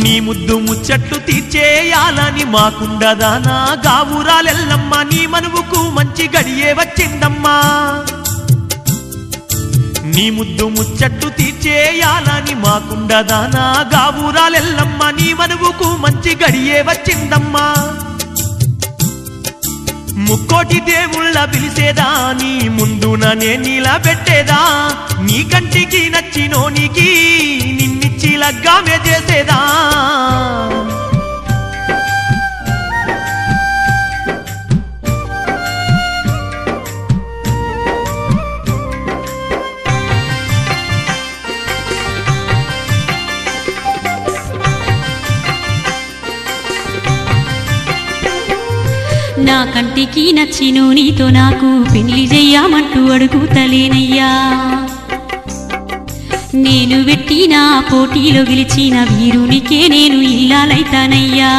నీ ముద్దు ముచ్చట్లు తీర్చేయాలని మాకుండదానా గావురాలెల్లమ్మ నీ మనువుకు మంచి గడియే వచ్చిందమ్మా నీ ముద్దు ముచ్చట్లు తీర్చేయాలని మాకుండదానా గావురాలెల్లమ్మ నీ మనువుకు మంచి గడియే వచ్చిందమ్మా ముక్కోటి దేవుళ్ళ పిలిసేదా నీ ముందున నిలబెట్టేదా నీ కంటికి నచ్చినోనికి నిన్నిచ్చి లగ్గామే చేసేదా నా కంటికి నచ్చినో నీతో నాకు పెళ్లి చెయ్యమంటూ అడుగుతలేనయ్యా నేను పెట్టిన పోటీలో గెలిచిన వీరునికే నేను ఇల్లాలైతానయ్యా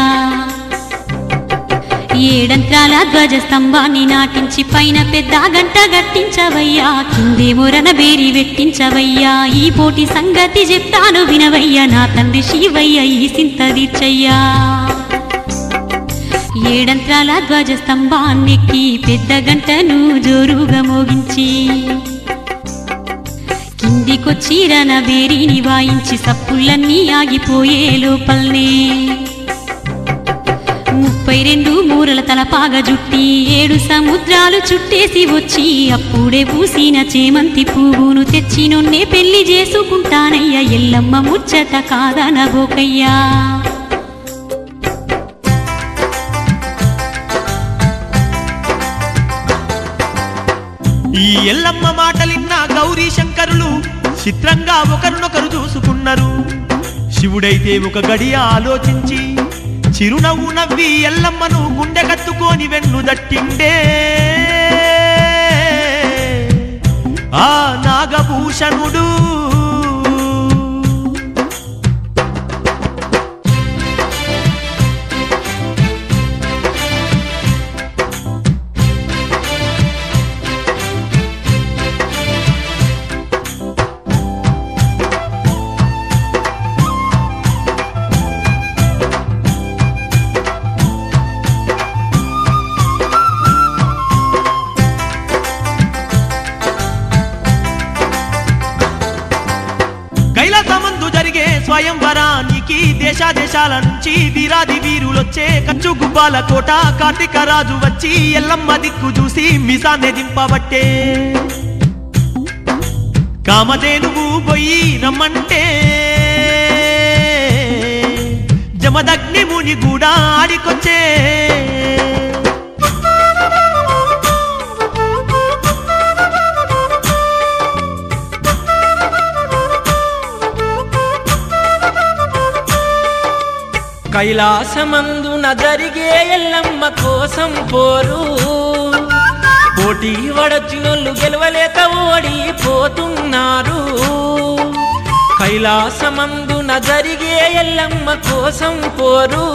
ఏడంత్రాల ధ్వజస్తంభాన్ని నాటించి పైన పెద్ద గంట గట్టించవయ్యా కిందేమో రణబేరి పెట్టించవయ్యా ఈ పోటీ సంగతి చెప్తాను వినవయ్యా నా తండ్రి శివయ్య ఈ సింత తీర్చయ్యా ఏడంత్రాల ధ్వజస్తంభాన్నెక్కి పెద్ద గంటను జోరుగా మోగించి కిందికొచ్చి రణబేరిని వాయించి సప్పులన్నీ ఆగిపోయే లోపల్నే 32 మూరల తలపాగ జుట్టి 7 సముద్రాలు చుట్టేసి వచ్చి అప్పుడే పూసిన చేమంతి పువ్వును తెచ్చి నొన్నే పెళ్లి చేసుకుంటానయ్యా ఎల్లమ్మ ముచ్చట కాదనబోకయ్యా ఈ ఎల్లమ్మ మాటలిన్న గౌరీ శంకరులు చిత్రంగా ఒకరినొకరు చూసుకున్నారు శివుడైతే ఒక గడియ ఆలోచించి చిరునవ్వు నవ్వి ఎల్లమ్మను గుండె కత్తుకొని వెన్ను దట్టిండే ఆ నాగభూషణుడు కైలాసమందు జరిగే స్వయంవరానికి దేశాల నుంచి వీరాది వీరులొచ్చే కంచు గుబ్బాల కోట కార్తీక రాజు వచ్చి ఎల్లమ్మ దిక్కు చూసి మిసానే దింపబట్టే కామధేనువు పోయి రమ్మంటే జమదగ్ని ముని కూడా ఆడికొచ్చే కైలాసమందున జరిగే ఎల్లమ్మ కోసం పోరు పోటీ వడచినోళ్ళు గెలవలేక ఓడిపోతున్నారు కైలాసమందున జరిగే ఎల్లమ్మ కోసం పోరు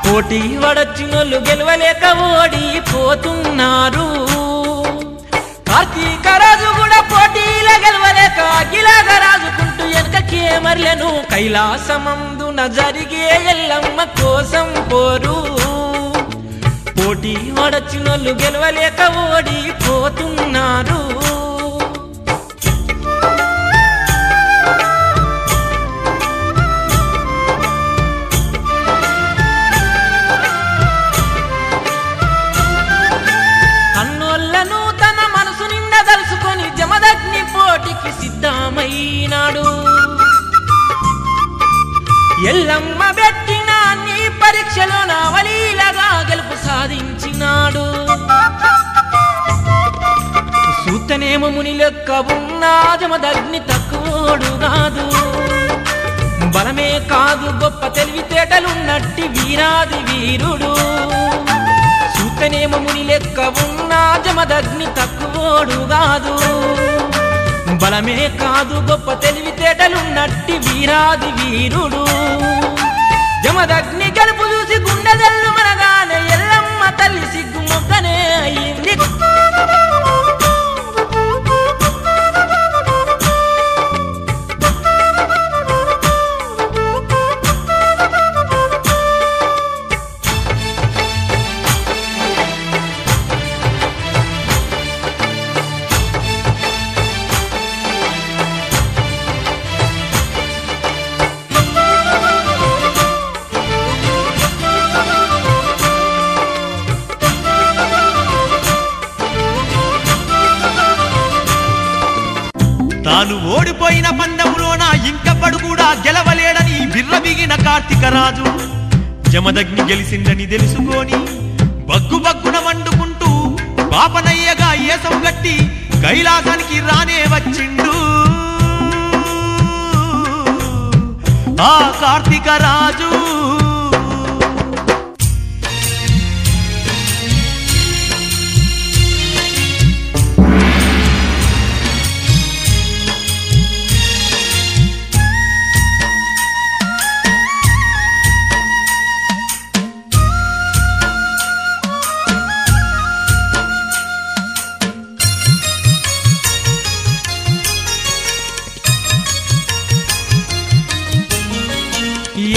పోటీ వడచినోళ్ళు గెలవలేక ఓడిపోతున్నారు కార్తీక రాజు కూడా పోటీలో గెలవలేక అఖిలాగ రాజుకుంటూ వెనకకే మరలను కైలాసమందున జరిగే ఎల్లమ్మ కోసం పోరు పోటీ వడచినోళ్ళు గెలవలేక ఓడిపోతున్నారు కన్నోళ్ళను తన మనసు నిండా తలుసుకొని జమదగ్ని పోటీకి సిద్ధమైనాడు ఎల్లమ్మ పెట్టిన నీ పరీక్షలో నవలీలగా గెలుపు సాధించినాడు సూతనేమో ముని లెక్క ఉన్న జమదగ్ని తక్కువోడు కాదు బలమే కాదు గొప్ప తెలివితేటలున్నట్టి వీరాది వీరుడు సూతనేమో ముని లెక్క ఉన్న జమదగ్ని తక్కువోడు కాదు బలమే కాదు గొప్ప తెలివితేటలున్నట్టి వీరాది వీరుడు జమదగ్ని గెలుపు చూసి గుండెదల్లు మనగానే ఎల్లమ్మ తల్లి సిగ్గు మొగ్గనే అయింది కార్తీక రాజు జమదగ్ని గెలిసిందని తెలుసుకొని బగ్గు బగ్గున మండుకుంటూ పాపనయ్యగా ఏసం గట్టి కైలాసానికి రానే వచ్చిండు ఆ కార్తీక రాజు.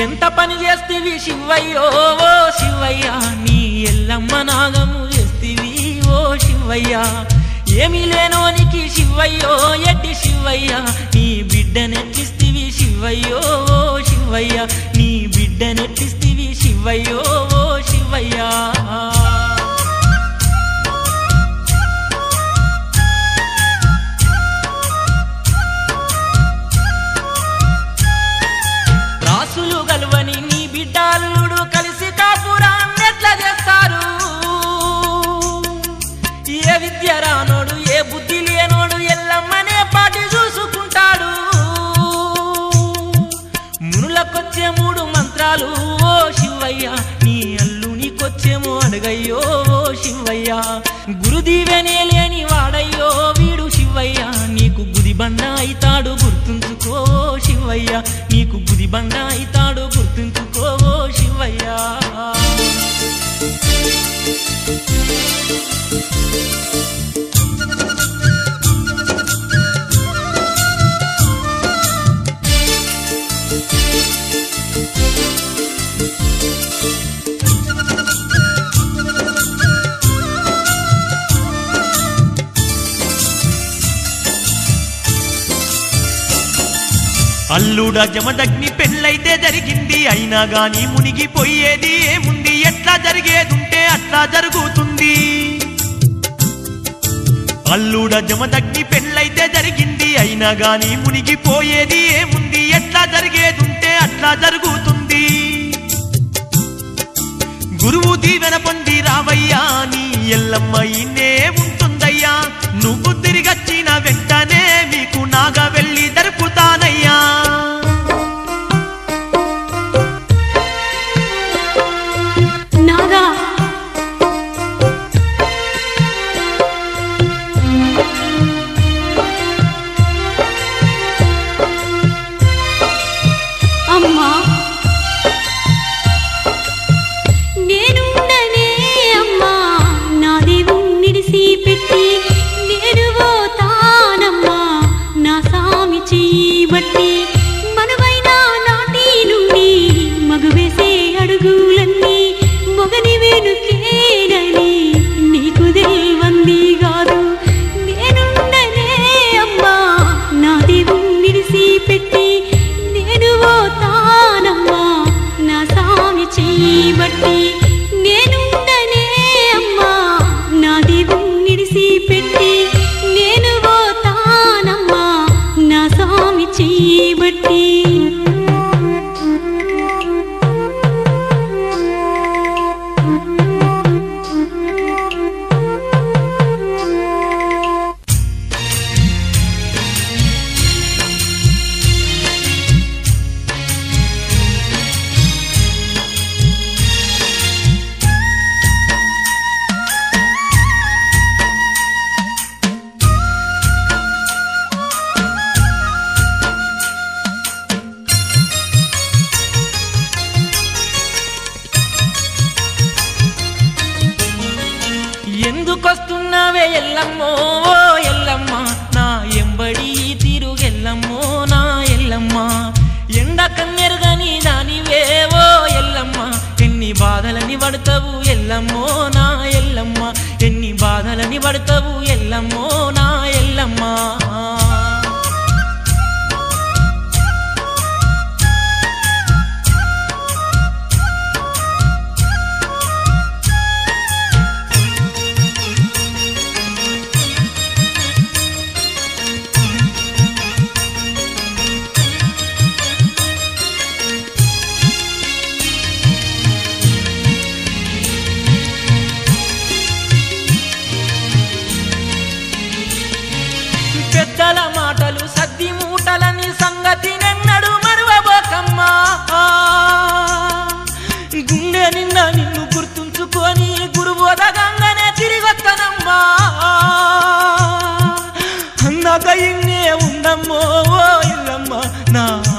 ఎంత పని చేస్తివి శివయ్యో ఓ శివయ్య నీ ఎల్లమ్మ నాగము చేస్తివి ఓ శివయ్య ఏమీ లేనోనికి శివయ్యో ఎట్టి శివయ్య నీ బిడ్డనెట్టిస్తివి శివయ్యో ఓ శివయ్య నీ బిడ్డనెట్టిస్తివి శివయ్యో ఓ శివయ్య. రాసులు గల్వని నీ బిడ్డల్లుడు కలిసి కాపురాన్నెట్లా చేస్తారు ఏ విద్య రానోడు ఏ బుద్ధి లేనోడు ఎల్లమ్మనే పాటి చూసుకుంటాడు మునులకొచ్చే 3 మంత్రాలు ఓ శివయ్య నీ అల్లునికొచ్చేమో అడగయ్యో ఓ శివయ్య గురుదీవెనే లేని వాడయ్యో వీడు శివయ్య నీకు గుదిబండ అయితాడు గుర్తుంచుకో శివయ్య నీకు గుదిబండ అయితాడు గుర్తుంచుకో శివయ్య. అల్లుడ జమదగ్ని పెళ్ళైతే జరిగింది అయినా గాని మునిగిపోయేది ఏముంది ఎట్లా జరిగేదుంటే అట్లా జరుగుతుంది. అల్లుడ జమదగ్ని పెళ్ళైతే జరిగింది అయినా గాని మునిగిపోయేది ఏముంది ఎట్లా జరిగేదుంటే అట్లా జరుగుతుంది. గురువు దీవెన పొంది రావయ్యా నీ ఎల్లమ్మ ఇన్నే ఉంటుందయ్యా నువ్వు తిరిగచ్చిన వెంటనే మీకు నాగా వెళ్ళి దరుపుతానయ్యా. నాగా అమ్మా నేనుండనే అమ్మా నా దేవుణ్ణిడిసి పెట్టి నేను పోతానమ్మా నా సామి చెయ్యి బట్టి మనవైన నాటి నుండి మగువేసే అడుగులన్నీ మొగని వెనుకేనని నీకు తెల్వంది కాదు. నేనుండనే అమ్మా నా దేవుణ్ణిడిసి పెట్టి నేను పోతానమ్మా నా సామి చెయ్యి బట్టి నేనుండనే అమ్మా నా దేవుణ్ణిడిసి పెట్టి నేను పోతానమ్మా నా సామి చెయ్యి బట్టి. ఎందుకొస్తున్నావే ఎల్లమ్మో ఓ ఎల్లమ్మ నా ఎంబడి తిరుగెల్లమ్మో నా ఎల్లమ్మ ఎండ కన్నెరుగని దానివే ఓ ఎల్లమ్మ ఎన్ని బాధలని పడతావు ఎల్లమ్మో నా ఎల్లమ్మ ఎన్ని బాధలని పడతావు ఎల్లమ్మో నా ఎల్లమ్మ.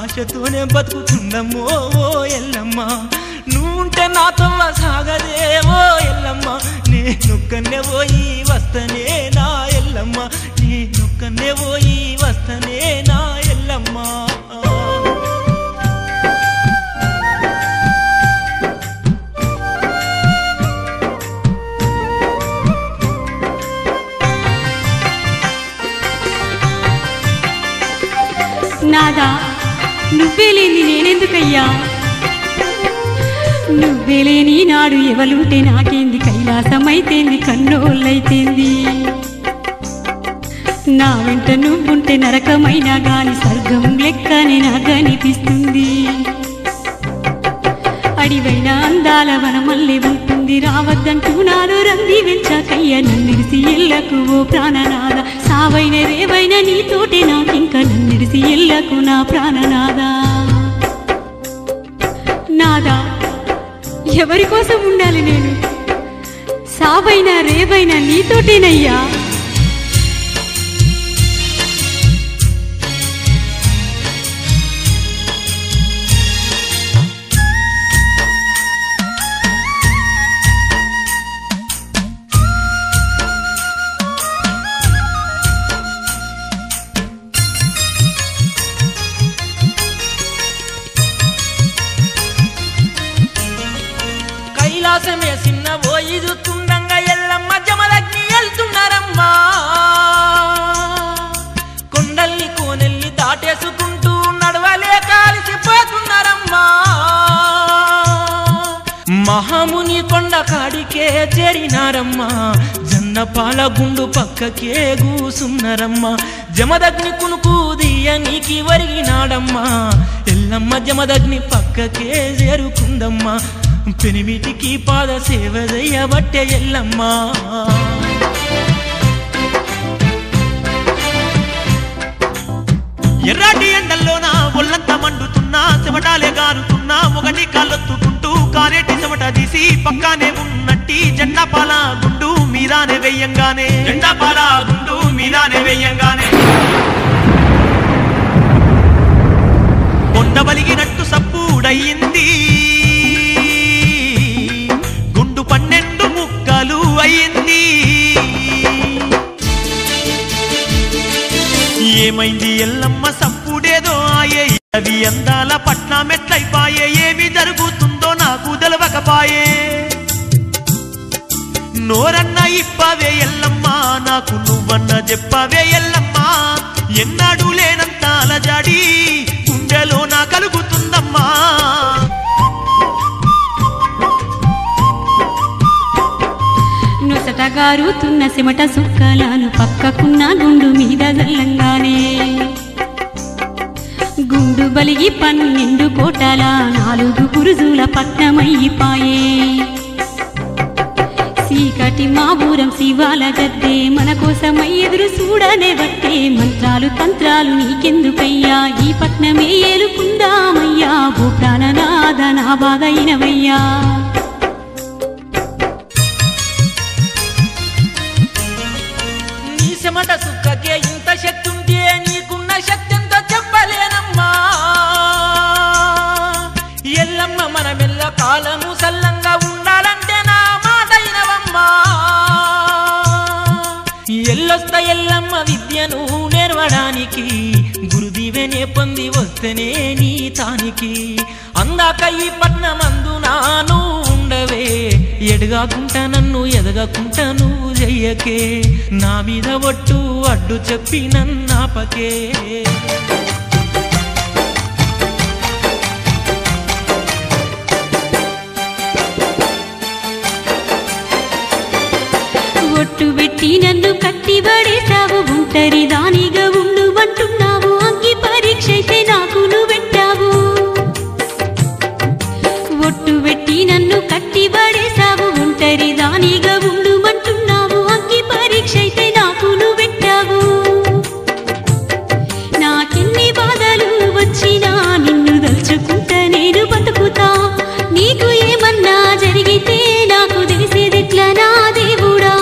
ఆశతోనే బతుకుతుందమ్మో ఓ ఎల్లమ్మ నువ్వుంటే నాతో సాగదే ఓ ఎల్లమ్మ నేనొక్కనే పోయి వస్తనే నా ఎల్లమ్మ నేనొక్కనే పోయి వస్తనే నా ఎల్లమ్మ నాదా నువ్వే లేని నేనెందుకయ్యా నువ్వే లేని నాడు ఎవలుంటే నాకేంది కైలాసమైతేంది కన్నోళ్ళైతేంది నా వెంట నువ్వుంటే నరకమైనా గాని స్వర్గం లెక్కనే నాకనిపిస్తుంది అడివైన అందాల వనమల్లే ఉంటుంది రావద్దంటూ నాలో రంది వెంచాకయ్య నన్నిడిసి ఎల్లకు ఓ ప్రాణనాద సావైన రేవైన నీతోటే నాకింక నన్నిడిసి ఎల్లకు నా ప్రాణనాదా నాదా ఎవరి కోసం ఉండాలి నేను సావైనా రేవైనా నీతోటేనయ్యా కైలాసమే చిన్న పోయి చూస్తుండగా ఎల్లమ్మ జమదగ్ని వెళ్తున్నారమ్మా కొండల్ని కోనెల్ని దాటేసుకుంటూ నడవలే కాలిసిపోతున్నారమ్మా మహాముని కొండ కాడికే చేరినారమ్మా జన్నపాల గుండు పక్కకే కూసున్నారమ్మా జమదగ్ని కునుకు దియనికి వరిగినాడమ్మా ఎల్లమ్మ జమదగ్ని పక్కకే చేరుకుందమ్మా పెనిమిటికి పాద సేవ చేయబట్టే ఎల్లమ్మ ఎర్రాటి ఎండల్లోన ఒళ్ళంతా మండుతున్నా చెమటాలే గారుతున్నా మొగటి కాళ్ళొత్తుకుంటూ కారేటి చెమట తీసి పక్కానే ఉన్నట్టి జెండాపాల గుండు మీదానే వెయ్యంగానే కొండ బలిగినట్టు సప్పుడయ్యింది గుండు 12 ముక్కలు అయ్యింది ఏమైంది ఎల్లమ్మ సప్పుడేదో ఆయే అవి అందాల పట్నం ఎట్లయిపాయే ఏమి జరుగుతుందో నాకు తెలవకపాయే నోరన్న ఇప్పవే ఎల్లమ్మ నాకు నువ్వన్న చెప్పవే ఎల్లమ్మ ఎన్నాడు లేనంత అలజడి గుండెలో నా కలుగుతుందమ్మా నొసటగారుతున్న సిమట సుక్కలాను పక్కకున్న గుండు మీద జల్లంగానే గుండు బలిగి 12 కోటల 4 పురుజుల పట్నమయ్యిపాయే చీకటి మా ఊరం శివాల గద్దే మన కోసమై ఎదురు చూడనే వట్టే మంత్రాలు తంత్రాలు నీకెందుకయ్యా ఈ పట్నమే ఏలుకుందామయ్యా ఓ ప్రాణనాథ నా బాధ అయినవయ్యా నీ చెమట సుక్కకే ఇంత శక్తి ఉంటే నీకున్న శక్తి ఎంతో చెప్పలేనమ్మా ఎల్లమ్మ మన మెల్ల కాలము సల్లంగా ఉండాలంటే నా మాట అయినవమ్మా ఎల్లొస్త ఎల్లమ్మ విద్యను నేర్వడానికి గురుదీవెనే పొంది వస్తేనే నీ తానికి అందాక ఈ పట్నమందునాను ఉండవే ఎడగాకుంటా నన్ను ఎదగకుంటా నువ్వు చెయ్యకే నా మీద ఒట్టు అడ్డు చెప్పి నన్నాపకే ఒట్టు పెట్టి నన్ను కట్టిబడేసావు ఒంటరి దానిగా ఉండుమంటున్నావు అంగి పరీక్ష అయితే నాకు నువ్వు పెట్టావు ఒట్టు పెట్టి నన్ను కట్టిబడేసావు ఒంటరి దానిగా ఉండుమంటున్నావు అంగి పరీక్ష అయితే నాకు నువ్వు పెట్టావు నాకెన్ని బాధలు వచ్చినా నిన్ను దలుచుకుంటా నేను బతుకుతా నీకు ఏమన్నా జరిగితే నాకు తెలిసేదెట్లా నా దేవుడా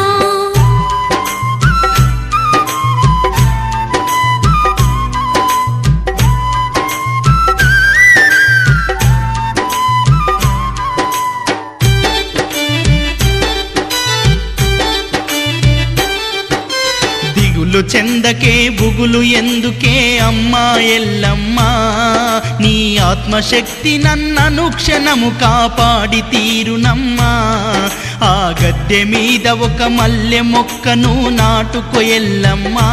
దిగులు చెందకే బుగులు ఎందుకే అమ్మా ఎల్లమ్మా నీ ఆత్మశక్తి నన్ననుక్షణము కాపాడి తీరునమ్మా ఆ గద్దె మీద ఒక మల్లె మొక్కను నాటుకో ఎల్లమ్మా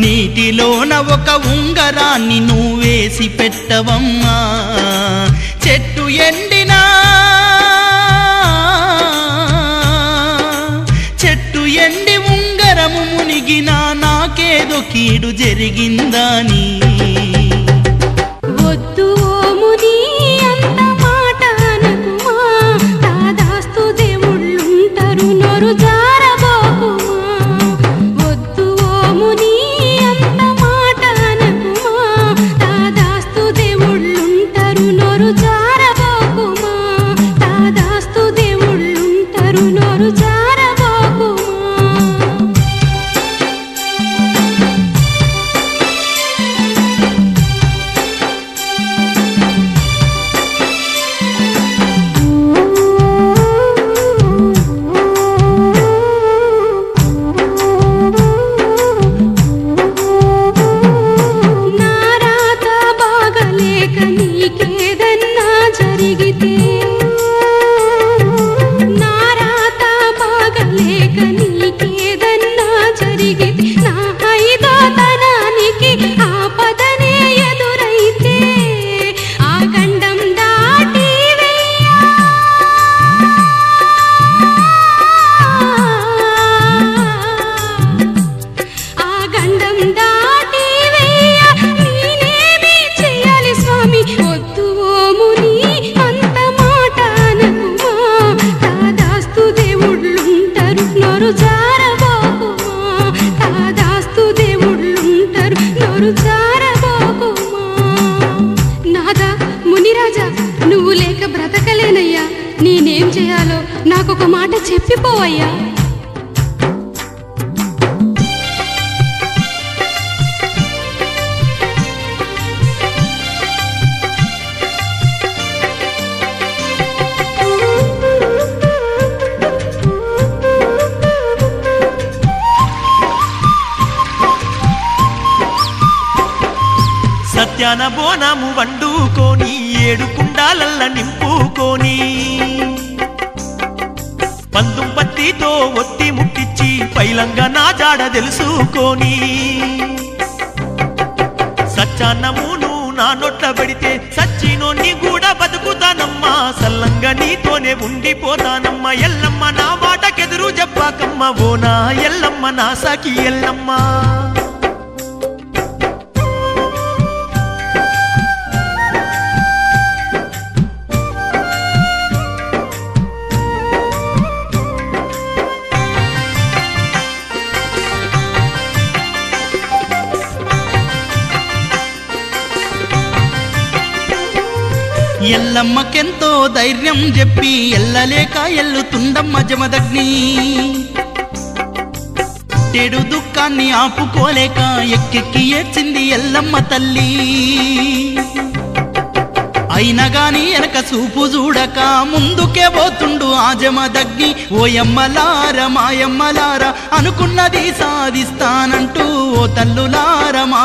నీటిలోన ఒక ఉంగరాన్ని నువ్వేసి పెట్టవమ్మా చెట్టు ఎండినా చెట్టు ఎండి ఉంగరము మునిగినా నాకేదో కీడు జరిగిందని వద్దు ఓ ముని అంత మాట అనకుమా దాదాస్తు దేవుళ్ళుంటారు నోరు జారబోకుమా వద్దు ఓ ముని అంత మాట అనకుమా దాదాస్తు దేవుళ్ళుంటారు నోరు జారబోకుమా దాదాస్తు దేవుళ్ళుంటారు నోరు జారబోకుమా నువ్వు లేక బ్రతకలేనయ్యా నేనేం చేయాలో నాకొక మాట చెప్పిపోవయ్యా సత్యాన బోనము వండుకొని 7 కుండాలల్ల నింపుకొని పందుం పత్తితో ఒత్తి ముట్టించి పైలంగా నా జాడ తెలుసుకొని సచ్చాన్నమును నా నోట్ల పెడితే సచ్చినోన్ని కూడా బతుకుతానమ్మా సల్లంగా నీతోనే ఉండిపోతానమ్మా ఎల్లమ్మ నా మాటకెదురు చెప్పాకమ్మ ఓ నా ఎల్లమ్మ నా సాకి ఎల్లమ్మ ఎల్లమ్మకెంతో ధైర్యం చెప్పి ఎల్లలేక ఎల్లుతుండమ్మ జమదగ్ని టెడు దుఃఖాన్ని ఆపుకోలేక ఎక్కెక్కి ఏడ్చింది ఎల్లమ్మ తల్లి అయినా గాని వెనక చూపు చూడక ముందుకే పోతుండు ఆ జమదగ్ని ఓయమ్మలార మాయమ్మలార అనుకున్నది సాధిస్తానంటూ ఓ తల్లులార మా